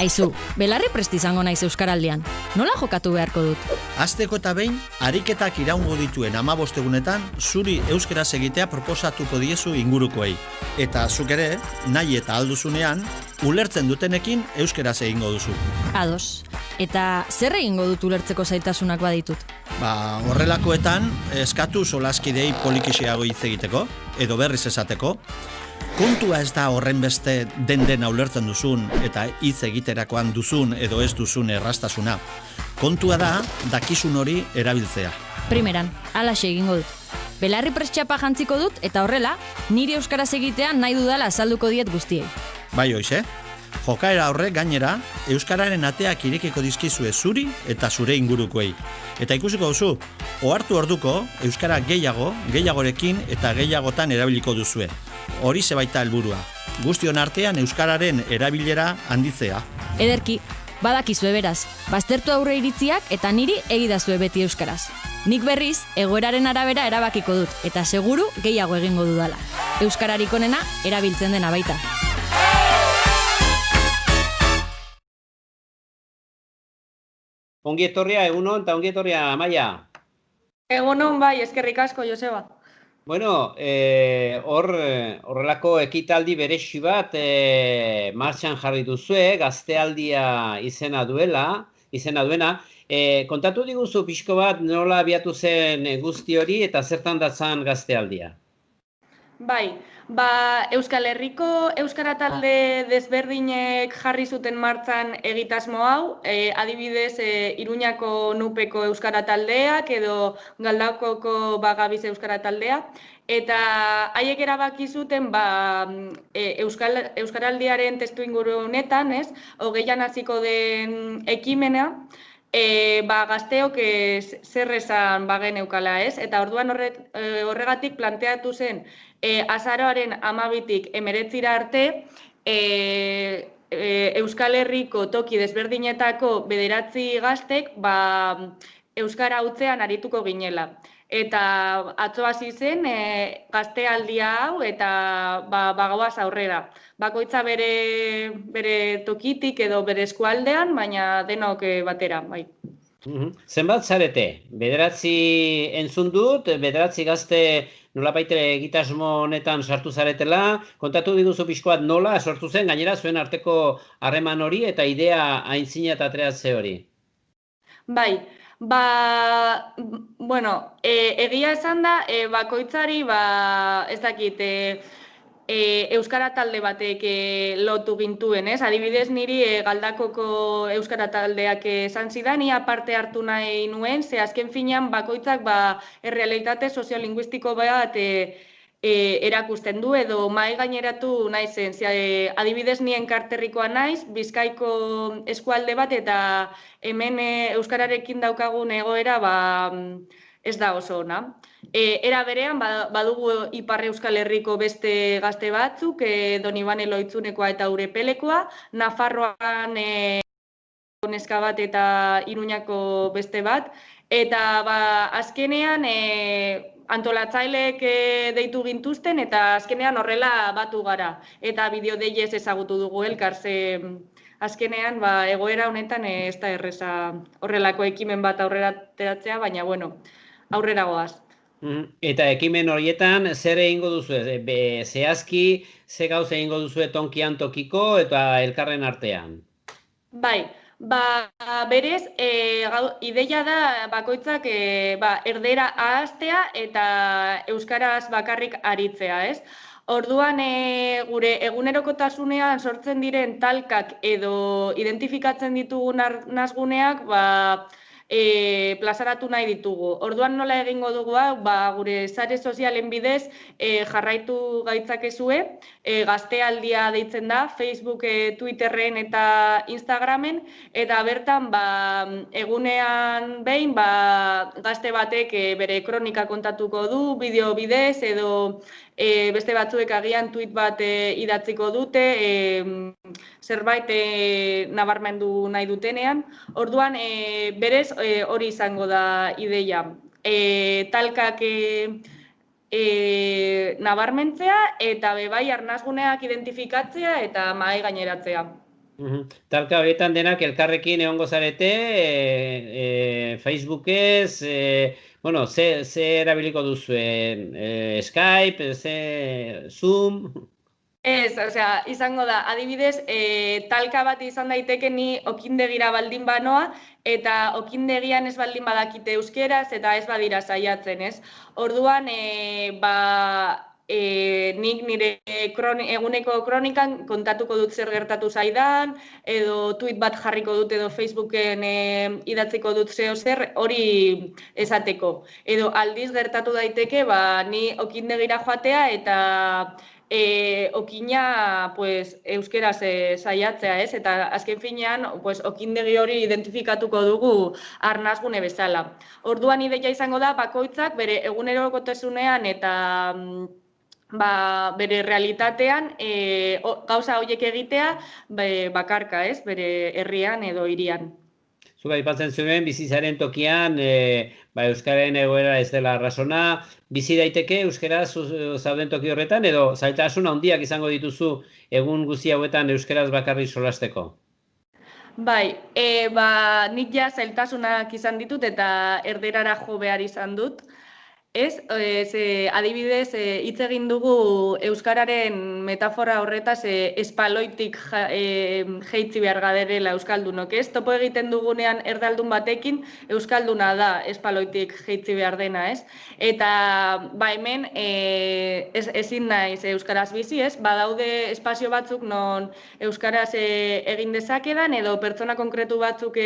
Aizu, belarri prest izango naiz Euskaraldian. Nola jokatu beharko dut? Hasteko eta behin, ariketak iraungo dituen 15 egunetan, zuri euskaraz egitea proposatuko diezu ingurukoei. Eta zuk ere, nahi eta alduzunean, ulertzen dutenekin euskaraz egingo duzu. Ados. Eta zer egingo dut ulertzeko zailtasunak baditut? Horrelakoetan, eskatu solaskidei polikisiago hitz egiteko, edo berriz esateko. Kontua ez da horren beste den ulertzen duzun eta hitz egiterakoan duzun edo ez duzun erraztasuna. Kontua da, dakizun hori erabiltzea. Primeran, halaxe egingo dut. Belarri prestxapa jantziko dut eta horrela, niri euskaraz egitea nahi dudala azalduko diet guztiei. Bai hoize, jokaera horrek gainera, euskararen ateak irekiko dizkizue zuri eta zure ingurukoei. Eta ikusiko duzu, ohartu orduko, euskara gehiagorekin eta gehiagotan erabiliko duzue. Hori baita helburua. Guztion artean euskararen erabilera handitzea. Ederki, badakizue beraz, baztertu aurre iritziak eta niri egidazue beti euskaraz. Nik berriz, egoeraren arabera erabakiko dut, eta seguru gehiago egingo dudala. Euskararik onena erabiltzen dena baita. Ongi etorria, egunon, eta ongi etorria, Amaia. Egunon, bai, eskerrik asko, Joseba. Bueno, horrelako ekitaldi berezi bat martxan jarri duzue, gaztealdia izena duena. Kontatu diguzu pixko bat nola abiatu zen guzti hori eta zertan datzan gaztealdia? Bai, Euskal Herriko euskara talde desberdinek jarri zuten martxan egitasmo hau, adibidez Iruñako Nupeko euskara taldeak edo Galdakoko Bagabiz euskara taldea, eta haiek erabaki zuten euskaraldiaren testuinguru honetan, 20an hasiko den ekimena, gazteok zer esan bageneukala, eta orduan horregatik planteatu zen azaroaren 12tik 19 arte Euskal Herriko toki desberdinetako 9 gaztek euskara hutzean arituko ginela. Eta atzo hasi zen gaztealdia hau eta bagoaz aurrera. Bakoitza bere tokitik edo bere eskualdean, baina denok batera, bai. Zenbat zarete? 9 entzun dut, 9 gazte nolabait egitasmo honetan sartu zaretela, kontatu diguzu pixkoat nola sortu zen, gainera zuen arteko harreman hori eta idea aintzina eta atreatze hori. Bai, egia esan da, bakoitzari, ez dakit, euskara talde batek lotu gintuen, adibidez niri Galdakoko euskara taldeak esan zidan, ia parte hartu nahi nuen, ze azken finean bakoitzak errealitate soziolinguistiko bat erakusten du edo mahai gaineratu nahi zen. Adibidez nien Karterrikoa naiz, Bizkaiko eskualde bat eta hemen euskararekin daukagun egoera ez da oso ona. Era berean, badugu Ipar Euskal Herriko beste gazte batzuk, Donibane Loitzunekoa eta Urepelekoa, Nafarroan neska bat eta Iruñako beste bat, eta azkenean antolatzaileek deitu gintuzten eta azkenean horrela batu gara. Eta bideodeiez ezagutu dugu elkar, ze azkenean egoera honetan ez da erreza horrelako ekimen bat aurrera ateratzea, baina aurrera goaz. Eta ekimen horietan zer egingo duzu? Zehazki, ze gauz egingo duzu tonkian tokiko eta elkarren artean? Bai, berez, ideia da bakoitzak erdera ahaztea eta euskaraz bakarrik aritzea, ez? Orduan, gure egunerokotasunean sortzen diren talkak edo identifikatzen ditugun arnasguneak, plazaratu nahi ditugu. Orduan nola egingo dugu, gure sare sozialen bidez jarraitu gaitzakezue, gaztealdia deitzen da, Facebook, Twitterren eta Instagramen, eta bertan egunean behin gazte batek bere kronika kontatuko du, bideo bidez, edo beste batzuek agian tweet bat idatziko dute, zerbait nabarmendu nahi dutenean. Orduan, berez hori izango da ideia. Talkak nabarmentzea eta bai arnasguneak identifikatzea eta mahai gaineratzea. Talka horietan denak elkarrekin egongo zarete, Facebookez, bueno, ze erabiliko duzu, Skype, Zoom? Ez, osea, izango da, adibidez, talka bat izan daiteke ni okindegira baldin banoa, eta okindegian ez baldin badakite euskeraz, eta ez badira saiatzen, ez? Orduan, nik nire eguneko kronikan kontatuko dut zer gertatu zaidan, edo tweet bat jarriko dut, edo Facebooken idatziko dut zeo zer, hori esateko. Edo aldiz gertatu daiteke, ni okindegira joatea, eta okina pues, euskeraz saiatzea, ez? Eta azken finean, pues, okindegi hori identifikatuko dugu arnasgune bezala. Orduan ideia izango da, bakoitzak bere egunerokotasunean eta bere realitatean gauza horiek egitea bakarka, ez? Bere herrian edo hirian. Zuk aipatzen zuen, bizitzaren tokian, euskararen egoera ez dela arrazona, bizi daiteke euskaraz zauden toki horretan, edo zailtasun handiak izango dituzu egun guzti hauetan euskaraz bakarrik solasteko? Bai, nik ja zailtasunak izan ditut eta erderara jo behar izan dut. Ez, adibidez, hitz egin dugu euskararen metafora horretaz espaloitik jeitzi behar gaderela euskaldunok, ez? Topo egiten dugunean erdaldun batekin euskalduna da espaloitik jeitzi behar dena, ez? Eta hemen ezin naiz euskaraz bizi, ez? Badaude espazio batzuk non euskaraz egin dezakedan edo pertsona konkretu batzuk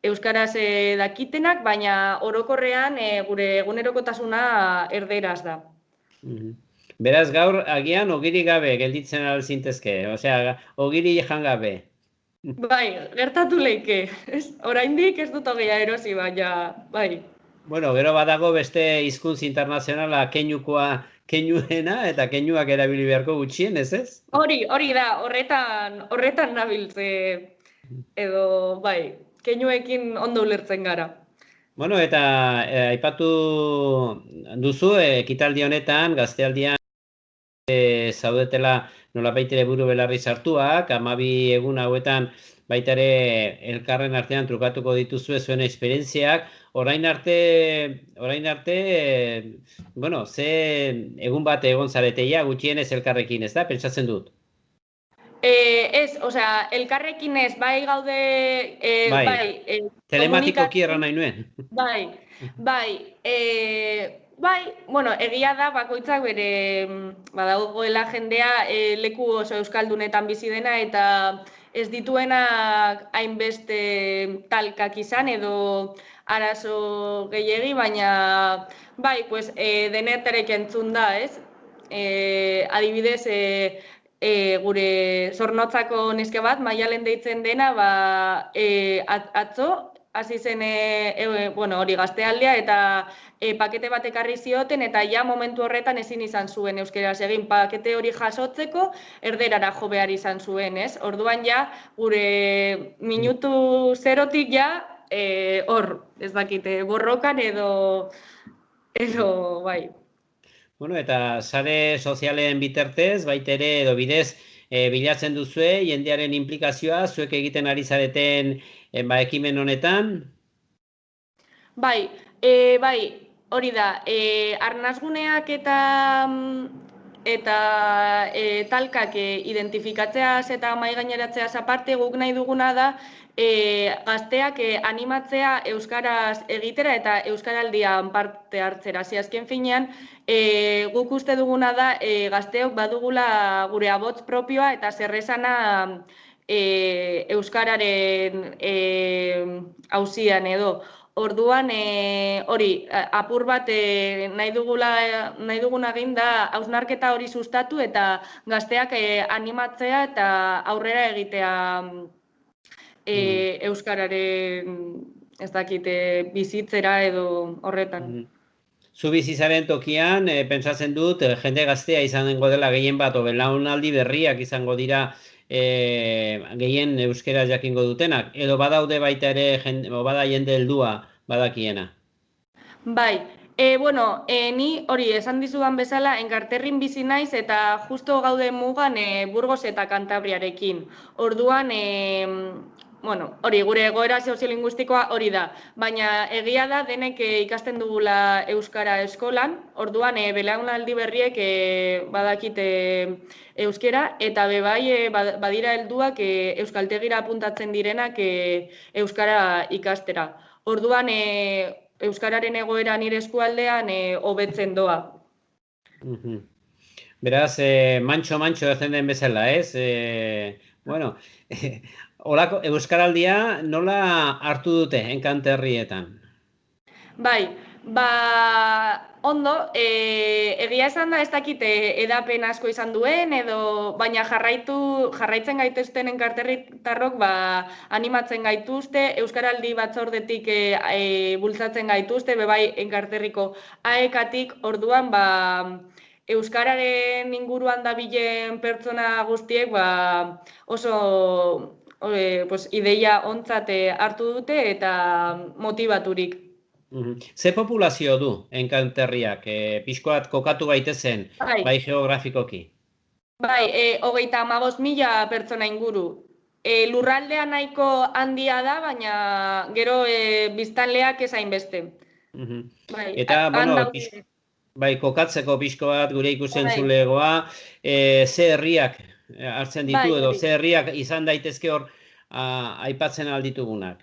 euskaraz dakitenak, baina orokorrean gure egunerokotasuna erderaz da. Beraz, gaur agian ogiri gabe gelditzen alzintezke, osea, ogiri jan gabe. Bai, gertatu leike. Oraindik ez dut ogia erosi, baina, bai. Bueno, gero badago beste hizkuntz internazionala keinuena eta keinuak erabili beharko gutxien, ez? Hori da, horretan nabiltze edo, bai. Keinuekin ondo ulertzen gara. Bueno, eta aipatu duzu, ekitaldi honetan, gaztealdian zaudetela nolabait ere buru belarri sartuak, 12 egun hauetan baita ere elkarren artean trukatuko dituzue zuen esperientziak, orain arte, bueno, ze egun bat egon zareteia gutxienez elkarrekin, ez da, pentsatzen dut? Ez, osea, elkarrekin ez, bai gaude... telematikoki erran nahi nuen. Bai, bueno, egia da, bakoitzak bere, badagoela jendea leku oso euskaldunetan bizi dena, eta ez dituenak hainbeste talkak izan, edo arazo gehiegi, baina, bai, pues, denetarek entzun da, ez? Adibidez, gure Zornotzako neske bat, Maialen deitzen dena, atzo, hasi zen hori gaztealdea eta pakete bat ekarri zioten eta ja momentu horretan ezin izan zuen euskeraz egin pakete hori jasotzeko erderara jo behar izan zuen, ez? Orduan ja, gure minutu zerotik ja, hor, ez dakite, borrokan edo bai. Bueno, eta sare sozialen bitartez, baita ere edo bidez bilatzen duzue, jendearen implikazioa, zuek egiten ari zareten ekimen honetan? Bai, hori da, arnasguneak eta talkak identifikatzeaz eta mahaigaineratzeaz aparte guk nahi duguna da gazteak animatzea euskaraz egitera eta euskaraldian parte hartzera. Azken finean, guk uste duguna da gazteok badugula gure abots propioa eta zerrezana euskararen auzian edo. Orduan, hori, apur bat nahi duguna egin da hausnarketa hori sustatu eta gazteak animatzea eta aurrera egitea euskararen, ez dakite, bizitzera edo horretan. Zu bizitzaren tokian, pentsatzen dut, jende gaztea izango dela gehien bat, belaunaldi berriak izango dira gehien euskera jakingo dutenak, edo badaude baita ere, bada jende heldua badakiena? Bai, Ni hori esan dizudan bezala enkarterrin bizi naiz eta justo gaude mugan Burgos eta Kantabriarekin. Orduan, hori gure egoera soziolinguistikoa hori da, baina egia da denek ikasten dugula euskara eskolan, orduan belaunaldi berriek badakite euskera eta bebai badira helduak euskaltegira apuntatzen direnak euskara ikastera. Orduan, euskararen egoera nire eskualdean hobetzen doa. Beraz, mantxo ezen den bezala, ez? Holako, euskaraldia nola hartu dute enkanterrietan? Bai, ondo, egia esan da ez dakit edapen asko izan duen, baina jarraitzen gaituzten enkarterritarrok animatzen gaituzte, euskaraldi batzordetik bultzatzen gaituzte, bebai enkarterriko aekatik, orduan euskararen inguruan dabilen pertsona guztiek oso ideia ontzat hartu dute eta motivaturik. Ze populazio du enkanterriak? Pixkoat kokatu gaitezen, bai geografikoki? Bai, 35.000 pertsona inguru. Lurraldea nahiko handia da, baina gero biztanleak ez hainbeste. Eta, kokatzeko pixko bat gure ikusen-zulegoa, ze herriak hartzen ditu edo ze herriak izan daitezke hor aipatzen alditugunak?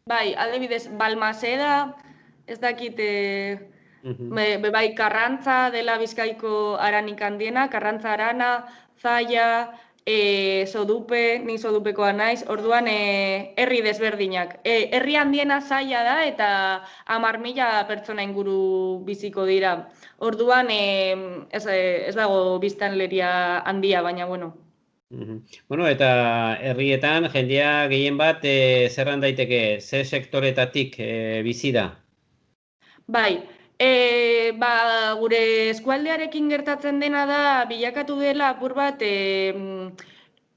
Bai, adibidez, Balmaseda, ez dakit, bebai Karrantza dela Bizkaiko aranik handiena, Karrantza arana, Zalla, Sodupe, ni Sodupekoa naiz, orduan herri desberdinak. Herri handiena Zalla da eta 10.000 pertsona inguru biziko dira. Orduan ez dago biztanleria handia, baina bueno. Eta herrietan jendea gehien bat zerran daiteke, ze sektoretatik bizi da? Bai, gure eskualdearekin gertatzen dena da bilakatu dela apur bat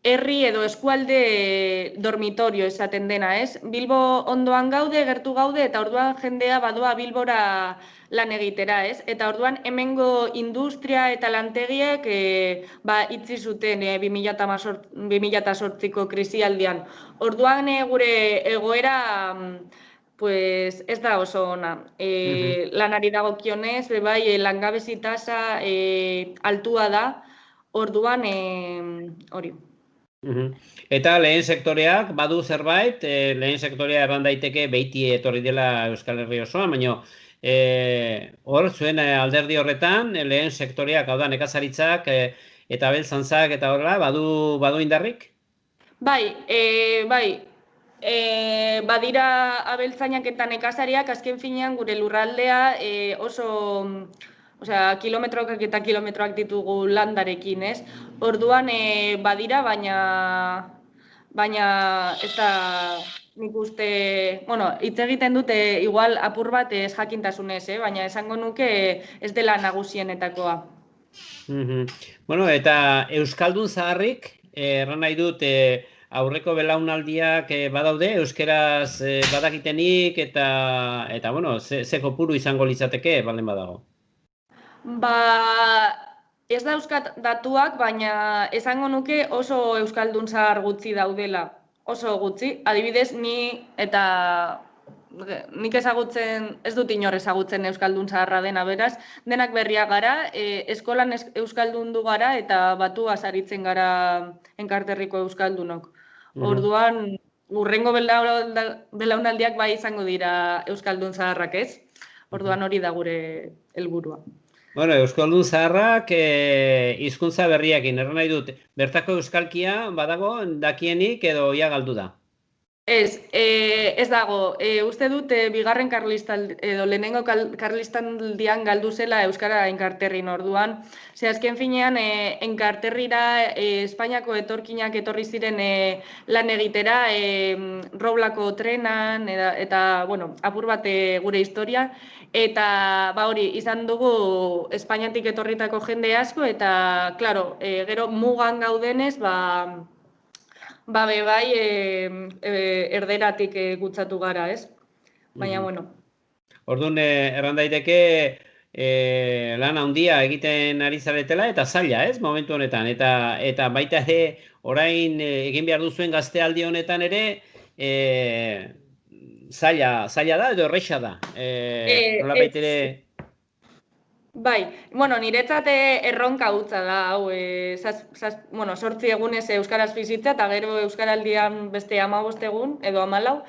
herri edo eskualde dormitorio esaten dena, ez? Bilbo ondoan gaude, gertu gaude, eta orduan jendea badoa Bilbora lan egitera, ez? Eta orduan hemengo industria eta lantegiek itzi zuten 2008ko krisialdian. Orduan gure egoera ez da oso ona. Lanari dagokionez, bai, langabezi tasa altua da, orduan hori. Eta lehen sektoreak badu zerbait, lehen sektorea erran daiteke beiti etorri dela Euskal Herri osoan, baina hor, zuen alderdi horretan, lehen sektoreak, hau da, nekazaritzak eta beltzantzak eta horrela, badu indarrik? Bai, badira abeltzainak eta nekazariak, azken finean gure lurraldea oso kilometroak eta kilometroak ditugu landarekin, ez? Orduan badira, baina ez da nik uste, hitz egiten dute igual apur bat ez jakintasunez, baina esango nuke ez dela nagusienetakoa. Eta Euskaldun zaharrik, erran nahi dut, aurreko belaunaldiak badaude, euskeraz badakitenik eta ze kopuru izango litzateke, baldin badago? Ez dauzkat datuak, baina esango nuke oso euskaldun zahar gutxi daudela. Oso gutxi. Adibidez, nik ez dut inor ezagutzen euskaldun zaharra dena, beraz, denak berriak gara, eskolan euskaldundu gara eta batua saritzen gara enkarterriko euskaldunok. Orduan, hurrengo belaunaldiak bai izango dira euskaldun zaharrak, ez? Orduan hori da gure helburua. Euskaldun zaharrak hizkuntza berriakin, erran nahi dut, bertako euskalkia badago dakienik edo ia galdu da? Ez dago. Uste dut bigarren edo lehenengo karlistaldian galdu zela euskara enkarterrin orduan. Azken finean, enkarterrira Espainiako etorkinak etorri ziren lan egitera, roblako trenan eta apur bat gure historia. Eta hori, izan dugu Espainiatik etorritako jende asko eta, klaro, gero mugan gaudenez, bai erderatik gutzatu gara, ez? Baina, Orduan, erran daiteke lan handia egiten ari zaretela eta zaila, ez, momentu honetan. Eta baita ere, orain egin behar duzuen gaztealdi honetan ere, zaila da edo erresa da. Nolabait ere... Bai, bueno, niretzat erronka hutsa da, hau, bueno, 8 egunez euskaraz bizitza, eta gero euskaraldian beste 15 egun, edo 14,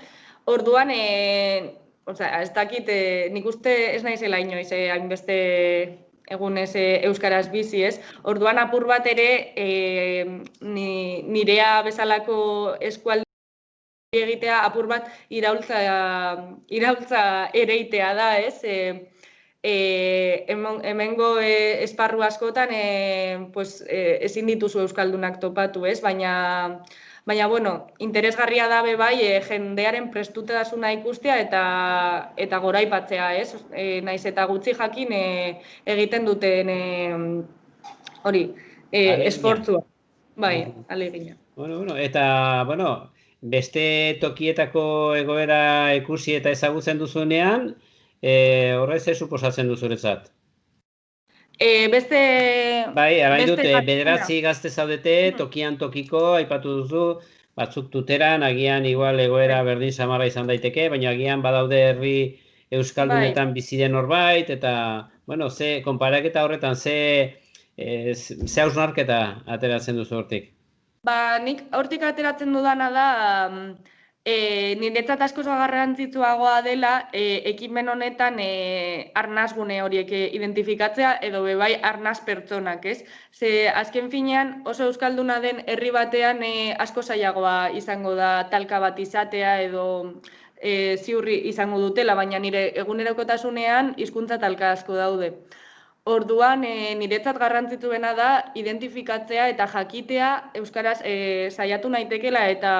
orduan, ez dakit, nik uste ez naizela inoiz, hainbeste egunez euskaraz bizi, ez? Orduan apur bat ere, nirea bezalako eskualdi egitea apur bat iraultza ereitea da, ez? Hemengo esparru askotan ezin dituzu euskaldunak topatu, ez? Baina, bueno, interesgarria da bai jendearen prestutasuna ikustea eta goraipatzea, ez? Naiz eta gutxi jakin egiten duten hori, esfortzua. Bai, alegina. Bueno, eta, beste tokietako egoera ikusi eta ezagutzen duzunean, horrez ez suposatzen duzuretzat? Beste... Bai, arain dut, 9 gazte zaudete, tokian tokiko, aipatu duzu, batzuk tuteran, agian igual egoera berdin samarra izan daiteke, baina agian badaude herri euskaldunetan bizi den norbait, eta, ze konparaketa horretan, ze hausnarketa ateratzen duzu hortik? Nik hortik ateratzen dudana da, niretzat askoz garrantzitsuagoa dela ekimen honetan arnasgune horiek identifikatzea edo bai arnas pertsonak, ez? Ze azken finean oso euskalduna den herri batean asko zailagoa izango da talka bat izatea edo ziurri izango dutela, baina nire egunerokotasunean hizkuntza talka asko daude. Orduan, niretzat garrantzitsuena da identifikatzea eta jakitea euskaraz saiatu naitekela eta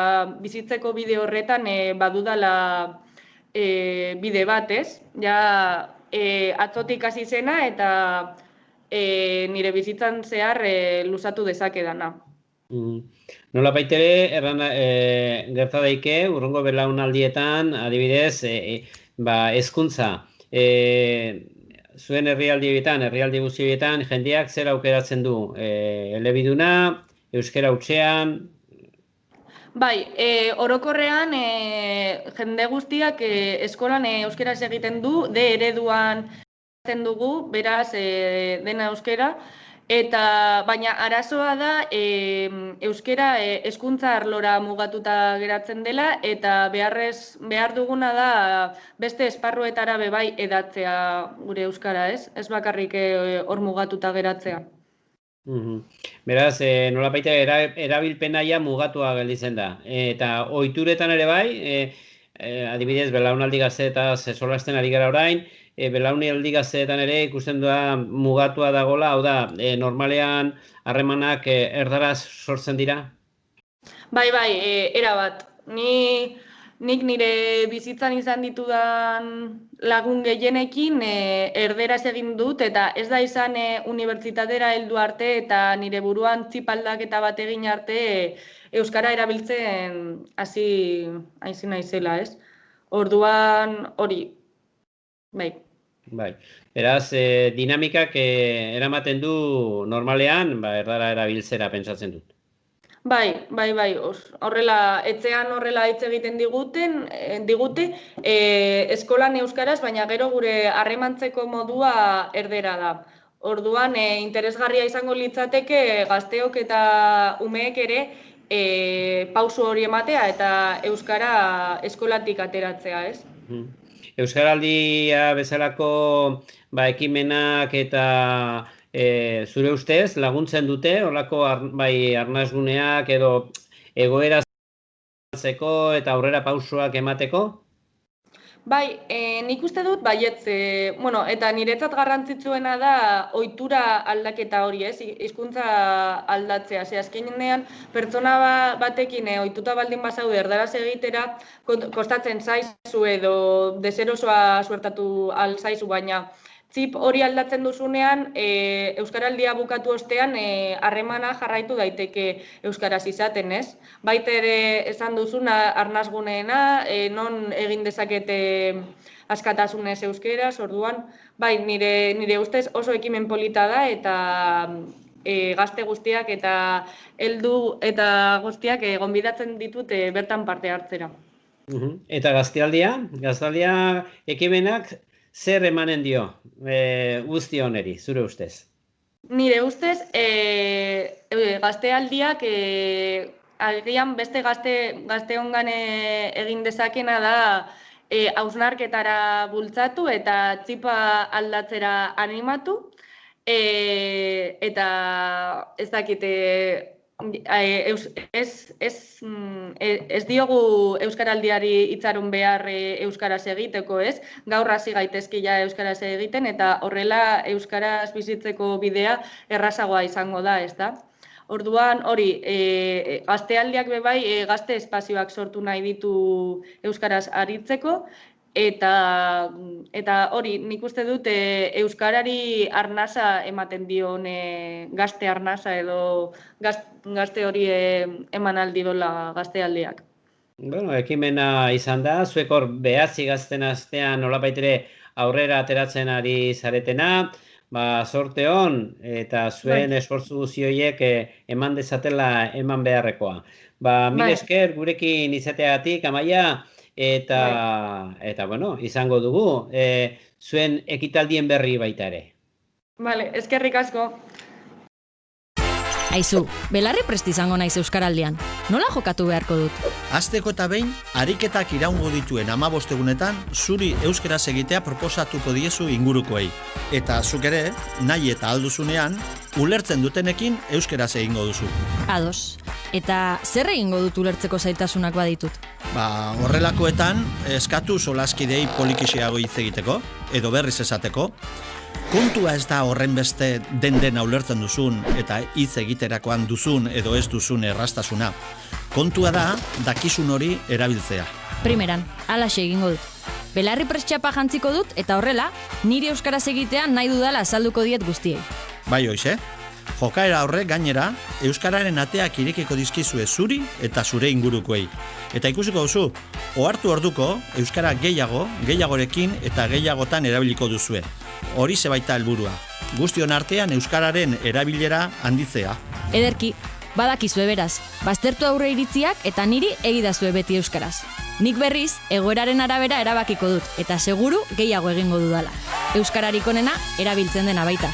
bizitzeko bide horretan badudala bide bat, ez? Ja, atzotik hasi zena eta nire bizitzan zehar luzatu dezakedana. Nola baitere, gerta daike, urrungo belaunaldietan, adibidez, hezkuntza. Zuen herrialdi guztietan, jendeak zer aukeratzen du? Elebiduna, euskara hutsean? Bai, orokorrean jende guztiak eskolan euskaraz egiten du, ereduan egiten dugu, beraz dena euskara, baina arazoa da euskara hezkuntza arlora mugatuta geratzen dela eta behar duguna da beste esparruetara bai edatzea gure euskara, ez? Ez bakarrik hor mugatuta geratzea. Beraz, nolabait erabilpena ja mugatua gelditzen da. Eta ohituretan ere bai, adibidez, belaunaldi gazteetaz solasten ari gara orain, belaunaldi gazteetan ere ikusten da mugatua dagola, hau da, normalean harremanak erdaraz sortzen dira? Bai, erabat. Nik nire bizitzan izan ditudan lagun gehienekin erderaz egin dut eta ez da izan unibertsitatera heldu arte eta nire buruan txipaldaketa bat egin arte euskara erabiltzen hasi naizela, ez? Orduan hori, bai. Beraz, dinamikak eramaten du normalean, erdara erabiltzera pentsatzen dut. Bai, horrela, etxean horrela hitz egiten digute, eskolan euskaraz, baina gero gure harremantzeko modua erdera da. Orduan, interesgarria izango litzateke gazteok eta umeek ere pausu hori ematea eta euskara eskolatik ateratzea, ez? Euskaraldia bezalako ekimenak eta zure ustez laguntzen dute, horlako arnasguneak edo egoera zatzeko eta aurrera pausoak emateko? Bai, nik uste dut baietz, eta niretzat garrantzitsuena da ohitura aldaketa hori, ez? Hizkuntza aldatzea, azkenean pertsona batekin ohituta baldin bazaude erdaraz egitera kostatzen zaizu edo deserosoa suertatu al zaizu, baina txip hori aldatzen duzunean, euskaraldia bukatu ostean harremana jarraitu daiteke euskaraz izaten, ez? Baita ere esan duzuna arnasguneena, non egin dezakete askatasunez euskeraz, orduan, bai, nire ustez oso ekimen polita da eta gazte guztiak eta heldu eta guztiak gonbidatzen ditut bertan parte hartzera. Eta gaztealdia ekimenak zer emanen dio guzti honeri, zure ustez? Nire ustez, gaztealdiak agian beste gazteongan egin dezakena da hausnarketara bultzatu eta txipa aldatzera animatu, eta ez dakit, ez diogu euskaraldiari itxaron behar euskaraz egiteko, ez? Gaur hasi gaitezke ja euskaraz egiten eta horrela euskaraz bizitzeko bidea errazagoa izango da, ez da? Orduan, hori, gaztealdiak bebai gazte espazioak sortu nahi ditu euskaraz aritzeko, eta hori, nik uste dut euskarari arnasa ematen dion gazte arnasa edo gazte hori eman aldi dola gaztealdiak. Bueno, ekimena izan da, zuek hor behatzi gazten astean nolabaitere aurrera ateratzen ari zaretena, sorte hon eta zuen esfortzu guzioiek eman dezatela eman beharrekoa. Mil esker gurekin izateagatik, Amaia, eta bueno, izango dugu, zuen ekitaldien berri baita ere. Vale, eskerrik asko. Aizu, belarri prest izango naiz euskaraldian. Nola jokatu beharko dut? Hasteko eta behin, ariketak iraungo dituen 15 egunetan, zuri euskaraz egitea proposatuko diezu ingurukoei. Eta zuk ere, nahi eta alduzunean, ulertzen dutenekin euskaraz egingo duzu. Ados. Eta zer egingo dut ulertzeko zailtasunak baditut? Horrelakoetan, eskatu solaskidei polikixeago hitz egiteko, edo berriz esateko. Kontua ez da horren beste dena ulertzen duzun eta hitz egiterakoan duzun edo ez duzun erraztasuna. Kontua da, dakizun hori erabiltzea. Primeran, halaxe egingo dut. Belarri prestxapa jantziko dut eta horrela, niri euskaraz egitea nahi dudala azalduko diet guztiei. Bai hoize, jokaera horrek gainera, euskararen ateak irekiko dizkizue zuri eta zure ingurukoei. Eta ikusiko duzu, ohartu orduko, euskara gehiagorekin eta gehiagotan erabiliko duzue. Hori zebaita helburua. Guztion artean euskararen erabilera handitzea. Ederki, badakizue beraz, baztertu aurre iritziak eta niri egidazue beti euskaraz. Nik berriz, egoeraren arabera erabakiko dut, eta seguru gehiago egingo dudala. Euskararik onena erabiltzen dena baita.